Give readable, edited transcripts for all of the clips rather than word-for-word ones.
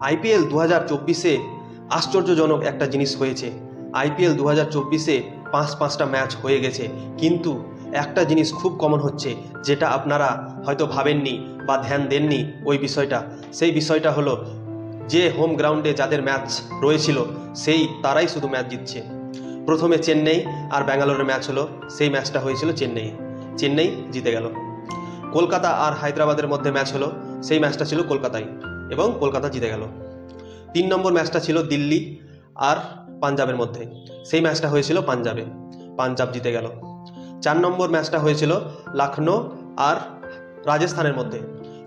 IPL 2024-এ আশ্চর্যজনক একটা জিনিস হয়েছে। আইপিএল 2024-এ পাঁচটা ম্যাচ হয়ে গেছে, কিন্তু একটা জিনিস খুব কমন হচ্ছে, যেটা আপনারা হয়তো ভাবেননি বা ধ্যান দেননি ওই বিষয়টা। সেই বিষয়টা হলো যে হোম গ্রাউন্ডে যাদের ম্যাচ রয়েছিল তারাই শুধু ম্যাচ জিতছে। প্রথমে চেন্নাই আর ব্যাঙ্গালোরের ম্যাচ হলো, সেই ম্যাচটা হয়েছিল চেন্নাই জিতে গেল। কলকাতা আর হায়দ্রাবাদের মধ্যে ম্যাচ হলো, সেই ম্যাচটা ছিল কলকাতায় এবং কলকাতা জিতে গেল। 3 নম্বর ম্যাচটা ছিল দিল্লি আর পাঞ্জাবের মধ্যে, সেই ম্যাচটা হয়েছিল পাঞ্জাব জিতে গেল। 4 নম্বর ম্যাচটা হয়েছিল লখনৌ আর রাজস্থানের মধ্যে,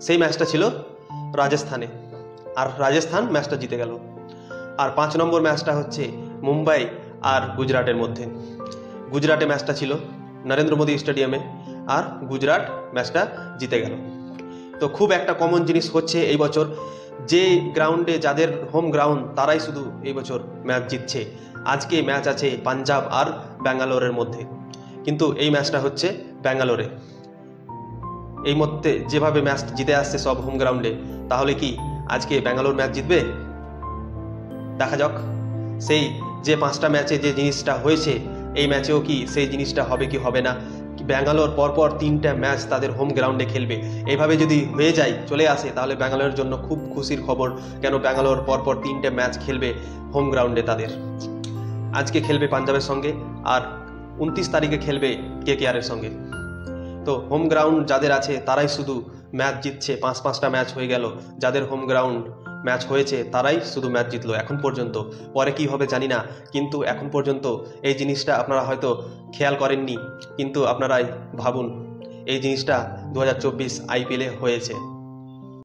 সেই ম্যাচটা ছিল রাজস্থানে, আর রাজস্থান ম্যাচটা জিতে গেল। আর 5 নম্বর ম্যাচটা হচ্ছে মুম্বাই আর গুজরাটের মধ্যে, গুজরাটে ম্যাচটা ছিল নরেন্দ্র মোদী স্টেডিয়ামে, আর গুজরাট ম্যাচটা জিতে গেল। তো খুব একটা কমন জিনিস হচ্ছে এই বছর, যে গ্রাউন্ডে যাদের হোম গ্রাউন্ড তারাই শুধু এই বছর ম্যাচ জিতছে। আজকে ম্যাচ আছে পাঞ্জাব আর ব্যাঙ্গালোরের মধ্যে, কিন্তু এই ম্যাচটা হচ্ছে ব্যাঙ্গালোরে। এই মধ্যে যেভাবে ম্যাচ জিতে আসছে সব হোম গ্রাউন্ডে, তাহলে কি আজকে ব্যাঙ্গালোর ম্যাচ জিতবে? দেখা যাক। সেই যে 5টা ম্যাচে যে জিনিসটা হয়েছে, এই ম্যাচেও কি সেই জিনিসটা হবে কি হবে না। ব্যাঙ্গালোর পরপর 3টা ম্যাচ তাদের হোম গ্রাউন্ডে খেলবে। এইভাবে যদি হয়ে যায়, চলে আসে, তাহলে ব্যাঙ্গালোরের জন্য খুব খুশির খবর। কেন ব্যাঙ্গালোর পরপর 3টে ম্যাচ খেলবে হোম গ্রাউন্ডে তাদের। আজকে খেলবে পাঞ্জাবের সঙ্গে, আর 29 তারিখে খেলবে কেকেআরের সঙ্গে। তো হোম গ্রাউন্ড যাদের আছে তারাই শুধু ম্যাচ জিতছে। 5টা ম্যাচ হয়ে গেল, যাদের হোম গ্রাউন্ড ম্যাচ হয়েছে তারাই শুধু ম্যাচ জিতলো এখন পর্যন্ত। পরে কি হবে জানি না, কিন্তু এখন পর্যন্ত এই জিনিসটা আপনারা হয়তো খেয়াল করেননি, কিন্তু আপনারাই ভাবুন এই জিনিসটা 2024 আইপিএলে হয়েছে।